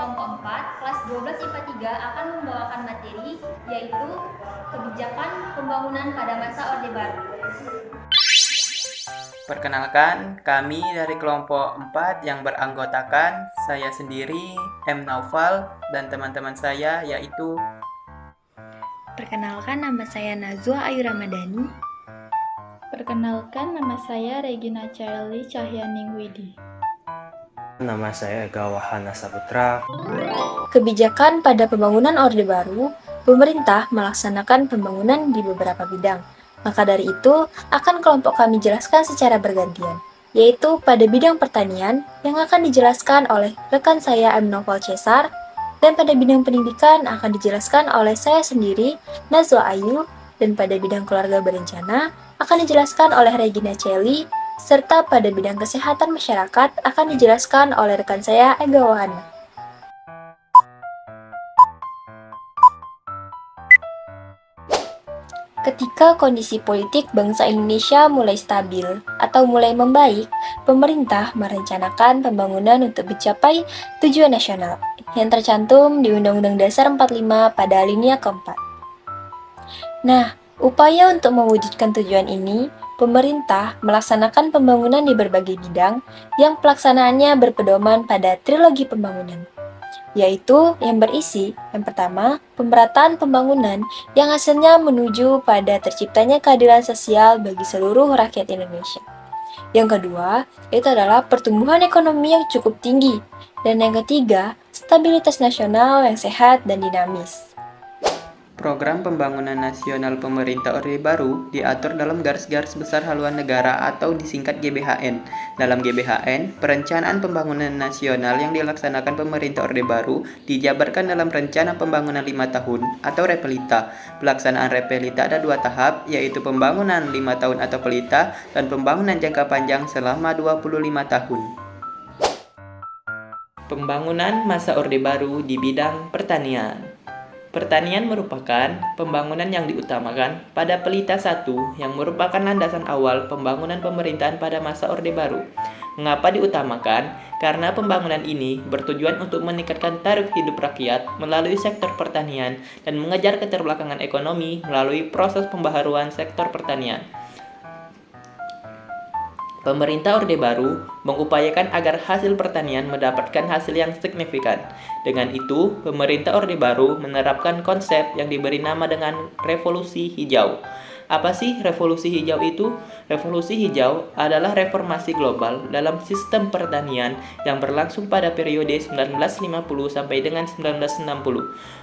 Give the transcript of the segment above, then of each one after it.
kelompok 4, kelas 12 IPA 3 akan membawakan materi yaitu kebijakan pembangunan pada masa Orde Baru. Perkenalkan, kami dari kelompok 4 yang beranggotakan saya sendiri, M. Naufal, dan teman-teman saya yaitu Perkenalkan, nama saya Nazwa Ayu Ramadhani. Perkenalkan, nama saya Regina Charlie Cahyaningwidi. Nama saya Ega Wahana Saputra. Kebijakan pada pembangunan Orde Baru, pemerintah melaksanakan pembangunan di beberapa bidang. Maka dari itu, akan kelompok kami jelaskan secara bergantian, yaitu pada bidang pertanian yang akan dijelaskan oleh rekan saya M. Novel Cesar, dan pada bidang pendidikan akan dijelaskan oleh saya sendiri, Nazwa Ayu, dan pada bidang keluarga berencana akan dijelaskan oleh Regina Celi, serta pada bidang kesehatan masyarakat akan dijelaskan oleh rekan saya Ega Wahana. Ketika kondisi politik bangsa Indonesia mulai stabil atau mulai membaik, pemerintah merencanakan pembangunan untuk mencapai tujuan nasional yang tercantum di Undang-Undang Dasar 45 pada alinea keempat. Nah, upaya untuk mewujudkan tujuan ini, pemerintah melaksanakan pembangunan di berbagai bidang yang pelaksanaannya berpedoman pada trilogi pembangunan, yaitu yang berisi, yang pertama, pemerataan pembangunan yang hasilnya menuju pada terciptanya keadilan sosial bagi seluruh rakyat Indonesia. Yang kedua, itu adalah pertumbuhan ekonomi yang cukup tinggi. Dan yang ketiga, stabilitas nasional yang sehat dan dinamis. Program Pembangunan Nasional Pemerintah Orde Baru diatur dalam Garis-Garis Besar Haluan Negara atau disingkat GBHN. Dalam GBHN, perencanaan pembangunan nasional yang dilaksanakan pemerintah Orde Baru dijabarkan dalam Rencana Pembangunan 5 Tahun atau Repelita. Pelaksanaan Repelita ada 2 tahap, yaitu pembangunan 5 tahun atau Pelita dan pembangunan jangka panjang selama 25 tahun. Pembangunan masa Orde Baru di bidang pertanian. Pertanian merupakan pembangunan yang diutamakan pada Pelita 1 yang merupakan landasan awal pembangunan pemerintahan pada masa Orde Baru. Mengapa diutamakan? Karena pembangunan ini bertujuan untuk meningkatkan taraf hidup rakyat melalui sektor pertanian dan mengejar keterbelakangan ekonomi melalui proses pembaharuan sektor pertanian. Pemerintah Orde Baru mengupayakan agar hasil pertanian mendapatkan hasil yang signifikan. Dengan itu, pemerintah Orde Baru menerapkan konsep yang diberi nama dengan Revolusi Hijau. Apa sih revolusi hijau itu? Revolusi hijau adalah reformasi global dalam sistem pertanian yang berlangsung pada periode 1950 sampai dengan 1960.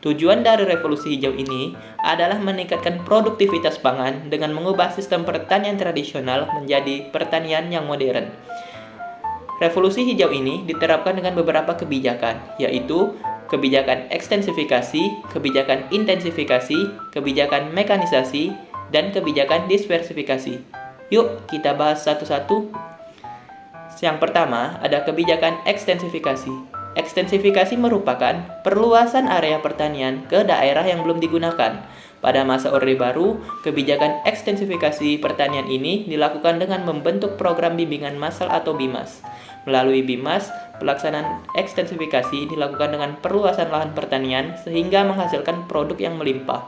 Tujuan dari revolusi hijau ini adalah meningkatkan produktivitas pangan dengan mengubah sistem pertanian tradisional menjadi pertanian yang modern. Revolusi hijau ini diterapkan dengan beberapa kebijakan, yaitu kebijakan ekstensifikasi, kebijakan intensifikasi, kebijakan mekanisasi, dan kebijakan diversifikasi. Yuk kita bahas satu-satu. Yang pertama ada kebijakan ekstensifikasi. Ekstensifikasi merupakan perluasan area pertanian ke daerah yang belum digunakan. Pada masa Orde Baru, kebijakan ekstensifikasi pertanian ini dilakukan dengan membentuk program bimbingan massal atau BIMAS. Melalui BIMAS, pelaksanaan ekstensifikasi dilakukan dengan perluasan lahan pertanian sehingga menghasilkan produk yang melimpah.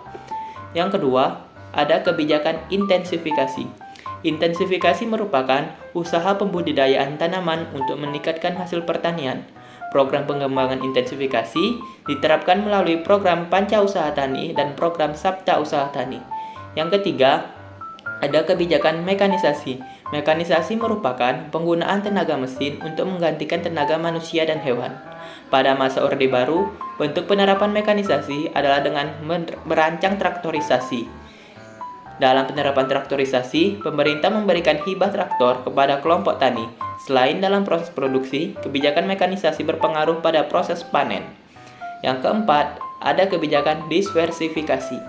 Yang kedua, ada kebijakan intensifikasi. Intensifikasi merupakan usaha pembudidayaan tanaman untuk meningkatkan hasil pertanian. Program pengembangan intensifikasi diterapkan melalui program Panca Usaha Tani dan program Sabta Usaha Tani. Yang ketiga, ada kebijakan mekanisasi. Mekanisasi merupakan penggunaan tenaga mesin untuk menggantikan tenaga manusia dan hewan. Pada masa Orde Baru, bentuk penerapan mekanisasi adalah dengan merancang traktorisasi. Dalam penerapan traktorisasi, pemerintah memberikan hibah traktor kepada kelompok tani. Selain dalam proses produksi, kebijakan mekanisasi berpengaruh pada proses panen. Yang keempat, ada kebijakan diversifikasi.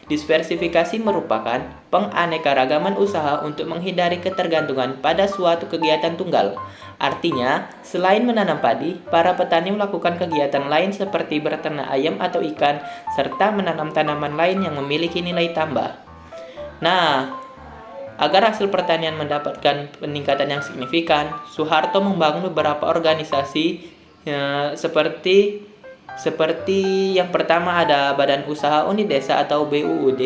Diversifikasi merupakan penganekaragaman usaha untuk menghindari ketergantungan pada suatu kegiatan tunggal. Artinya, selain menanam padi, para petani melakukan kegiatan lain seperti beternak ayam atau ikan, serta menanam tanaman lain yang memiliki nilai tambah. Nah, agar hasil pertanian mendapatkan peningkatan yang signifikan, Soeharto membangun beberapa organisasi seperti Seperti yang pertama ada Badan Usaha Unit Desa atau BUUD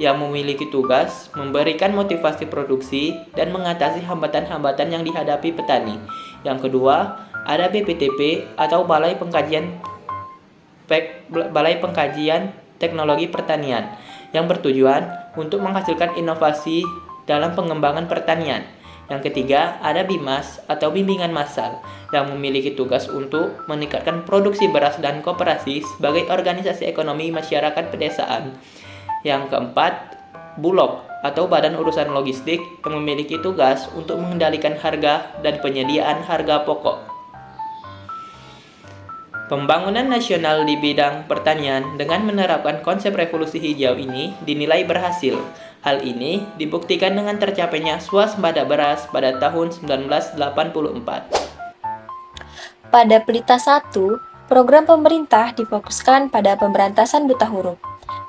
yang memiliki tugas memberikan motivasi produksi dan mengatasi hambatan-hambatan yang dihadapi petani. Yang kedua, ada BPTP atau Balai Pengkajian Teknologi Pertanian yang bertujuan untuk menghasilkan inovasi dalam pengembangan pertanian. Yang ketiga, ada BIMAS atau Bimbingan Massal yang memiliki tugas untuk meningkatkan produksi beras dan koperasi sebagai organisasi ekonomi masyarakat pedesaan. Yang keempat, Bulog atau Badan Urusan Logistik yang memiliki tugas untuk mengendalikan harga dan penyediaan harga pokok. Pembangunan nasional di bidang pertanian dengan menerapkan konsep revolusi hijau ini dinilai berhasil. Hal ini dibuktikan dengan tercapainya swasembada beras pada tahun 1984. Pada Pelita 1, program pemerintah difokuskan pada pemberantasan buta huruf.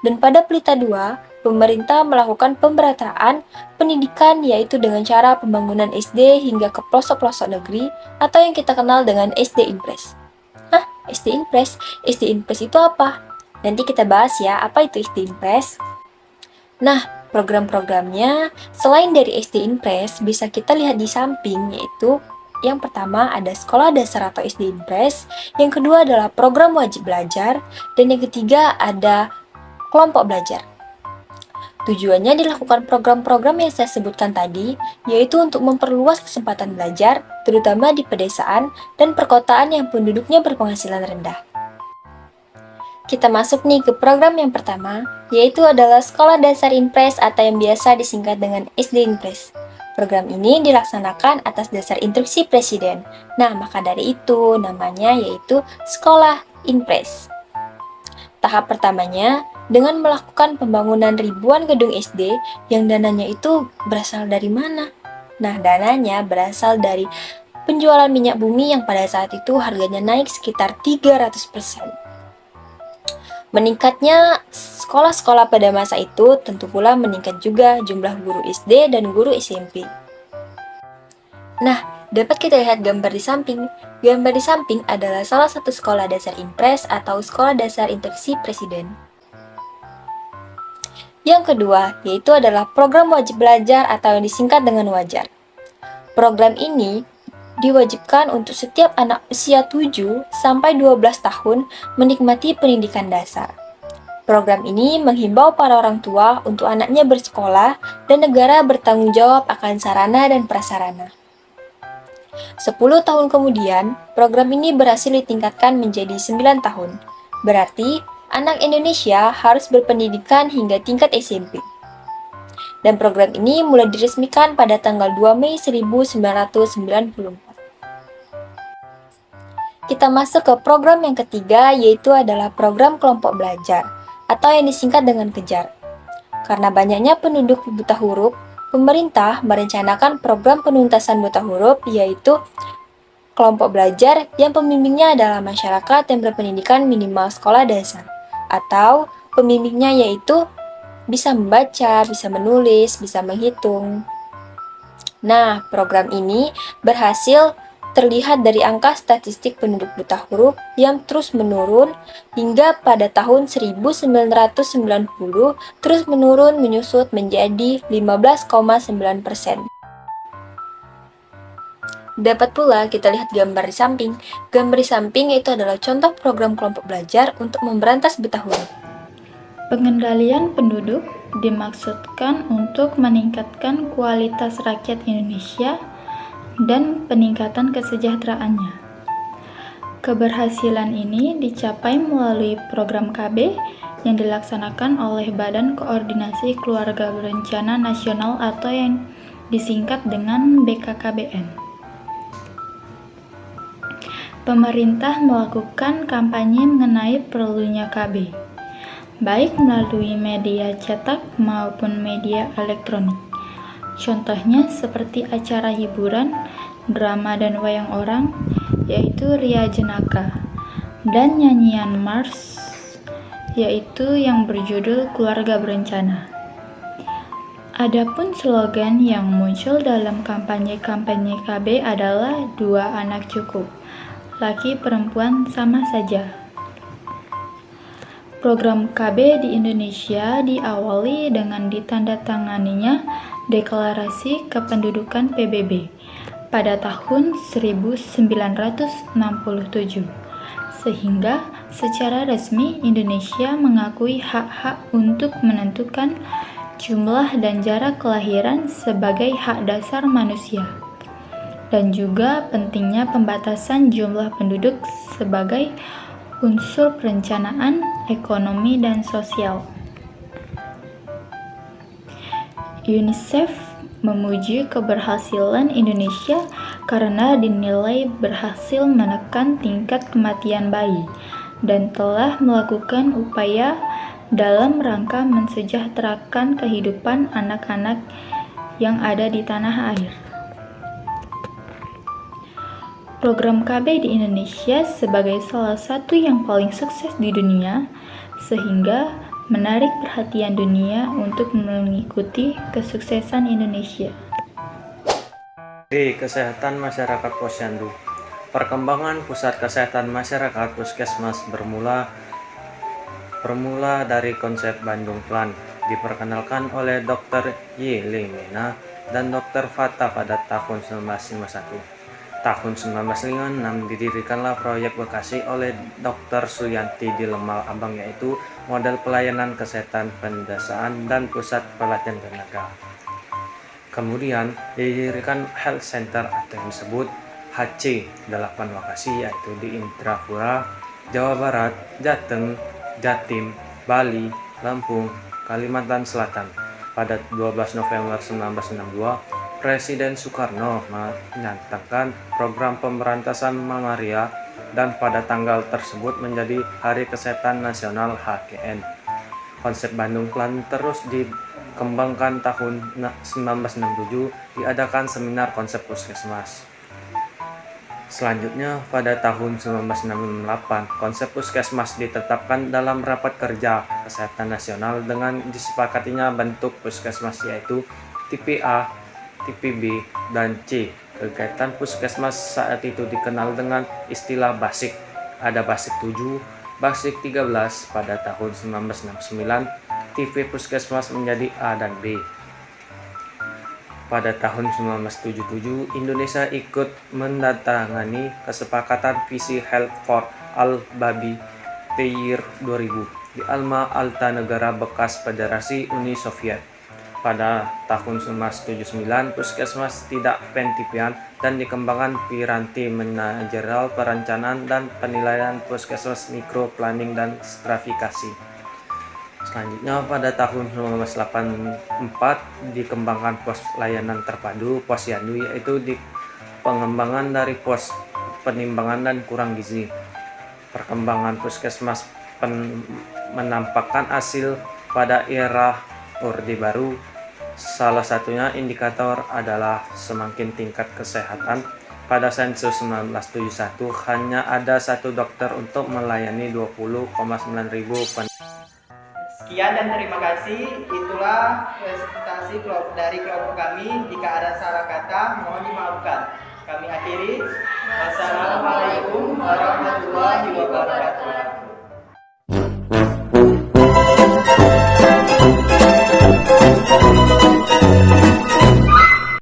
Dan pada Pelita 2, pemerintah melakukan pemerataan pendidikan yaitu dengan cara pembangunan SD hingga ke pelosok-pelosok negeri atau yang kita kenal dengan SD Impres. SD Impres? SD Impres itu apa? Nanti kita bahas ya, apa itu SD Impres. Nah, program-programnya selain dari SD Impres bisa kita lihat di samping, yaitu yang pertama ada sekolah dasar atau SD Impres, yang kedua adalah program wajib belajar, dan yang ketiga ada kelompok belajar. Tujuannya dilakukan program-program yang saya sebutkan tadi, yaitu untuk memperluas kesempatan belajar, terutama di pedesaan dan perkotaan yang penduduknya berpenghasilan rendah. Kita masuk nih ke program yang pertama, yaitu adalah Sekolah Dasar Impres atau yang biasa disingkat dengan SD Impres. Program ini dilaksanakan atas dasar instruksi Presiden. Nah, maka dari itu namanya yaitu Sekolah Impres. Tahap pertamanya dengan melakukan pembangunan ribuan gedung SD yang dananya itu berasal dari mana? Nah, dananya berasal dari penjualan minyak bumi yang pada saat itu harganya naik sekitar 300%. Meningkatnya sekolah-sekolah pada masa itu tentu pula meningkat juga jumlah guru SD dan guru SMP. Nah, dapat kita lihat gambar di samping. Gambar di samping adalah salah satu sekolah dasar Impres atau sekolah dasar instruksi Presiden. Yang kedua, yaitu adalah program wajib belajar atau yang disingkat dengan wajar. Program ini diwajibkan untuk setiap anak usia 7 sampai 12 tahun menikmati pendidikan dasar. Program ini menghimbau para orang tua untuk anaknya bersekolah dan negara bertanggung jawab akan sarana dan prasarana. 10 tahun kemudian, program ini berhasil ditingkatkan menjadi 9 tahun. Berarti, anak Indonesia harus berpendidikan hingga tingkat SMP. Dan program ini mulai diresmikan pada tanggal 2 Mei 1994. Kita masuk ke program yang ketiga, yaitu adalah program kelompok belajar, atau yang disingkat dengan kejar. Karena banyaknya penduduk buta huruf, pemerintah merencanakan program penuntasan buta huruf, yaitu kelompok belajar yang pembimbingnya adalah masyarakat yang berpendidikan minimal sekolah dasar, atau pembimbingnya yaitu bisa membaca, bisa menulis, bisa menghitung. Nah, program ini berhasil terlihat dari angka statistik penduduk buta huruf yang terus menurun hingga pada tahun 1990 terus menurun menyusut menjadi 15,9%. Dapat pula kita lihat gambar di samping. Gambar di samping itu adalah contoh program kelompok belajar untuk memberantas buta huruf. Pengendalian penduduk dimaksudkan untuk meningkatkan kualitas rakyat Indonesia dan peningkatan kesejahteraannya. Keberhasilan ini dicapai melalui program KB yang dilaksanakan oleh Badan Koordinasi Keluarga Berencana Nasional atau yang disingkat dengan BKKBN. Pemerintah melakukan kampanye mengenai perlunya KB, baik melalui media cetak maupun media elektronik. Contohnya seperti acara hiburan, drama dan wayang orang, yaitu Ria Jenaka, dan nyanyian Mars, yaitu yang berjudul Keluarga Berencana. Adapun slogan yang muncul dalam kampanye-kampanye KB adalah 2 anak cukup, laki perempuan sama saja. Program KB di Indonesia diawali dengan ditandatanganinya Deklarasi Kependudukan PBB pada tahun 1967, sehingga secara resmi Indonesia mengakui hak-hak untuk menentukan jumlah dan jarak kelahiran sebagai hak dasar manusia, dan juga pentingnya pembatasan jumlah penduduk sebagai unsur perencanaan ekonomi dan sosial. UNICEF memuji keberhasilan Indonesia karena dinilai berhasil menekan tingkat kematian bayi dan telah melakukan upaya dalam rangka mensejahterakan kehidupan anak-anak yang ada di tanah air. Program KB di Indonesia sebagai salah satu yang paling sukses di dunia, sehingga menarik perhatian dunia untuk mengikuti kesuksesan Indonesia. Di Kesehatan Masyarakat Posyandu, perkembangan Pusat Kesehatan Masyarakat Puskesmas bermula dari konsep Bandung Plan, diperkenalkan oleh Dr. Y. Limena dan Dr. Fata pada tahun 1951. Tahun 1956 didirikanlah proyek Bekasi oleh Dr. Suyanti di Lemah Abang, yaitu model pelayanan kesehatan pedesaan dan pusat pelatihan tenaga. Kemudian didirikan health center atau yang disebut HC 8 lokasi, yaitu di Indrapura, Jawa Barat, Jateng, Jatim, Bali, Lampung, Kalimantan Selatan. Pada 12 November 1962, Presiden Soekarno menyatakan program pemberantasan malaria dan pada tanggal tersebut menjadi Hari Kesehatan Nasional HKN. Konsep Bandung Plan terus dikembangkan. Tahun 1967 diadakan seminar konsep puskesmas. Selanjutnya pada tahun 1968 konsep puskesmas ditetapkan dalam rapat kerja kesehatan nasional dengan disepakatinya bentuk puskesmas, yaitu tipe A, tipe B, dan C. Kegiatan puskesmas saat itu dikenal dengan istilah BASIK. Ada BASIK 7, BASIK 13. Pada tahun 1969, tipe puskesmas menjadi A dan B. Pada tahun 1977, Indonesia ikut menandatangani kesepakatan visi Health for All Baby the Year 2000 di Alma Ata, negara bekas Federasi Uni Soviet. Pada tahun 1979, puskesmas tidak pentipian dan dikembangkan piranti manajerial perencanaan dan penilaian puskesmas mikro planning dan stratifikasi. Selanjutnya pada tahun 1984 dikembangkan pos layanan terpadu posyandu, yaitu di pengembangan dari pos penimbangan dan kurang gizi. Perkembangan puskesmas menampakkan hasil pada era Orde Baru. Salah satunya indikator adalah semakin tingkat kesehatan. Pada sensus 1971 hanya ada satu dokter untuk melayani 20,9 ribu Sekian dan terima kasih. Itulah presentasi dari kelompok kami. Jika ada salah kata, mohon dimaafkan. Kami akhiri. Wassalamualaikum warahmatullahi wabarakatuh.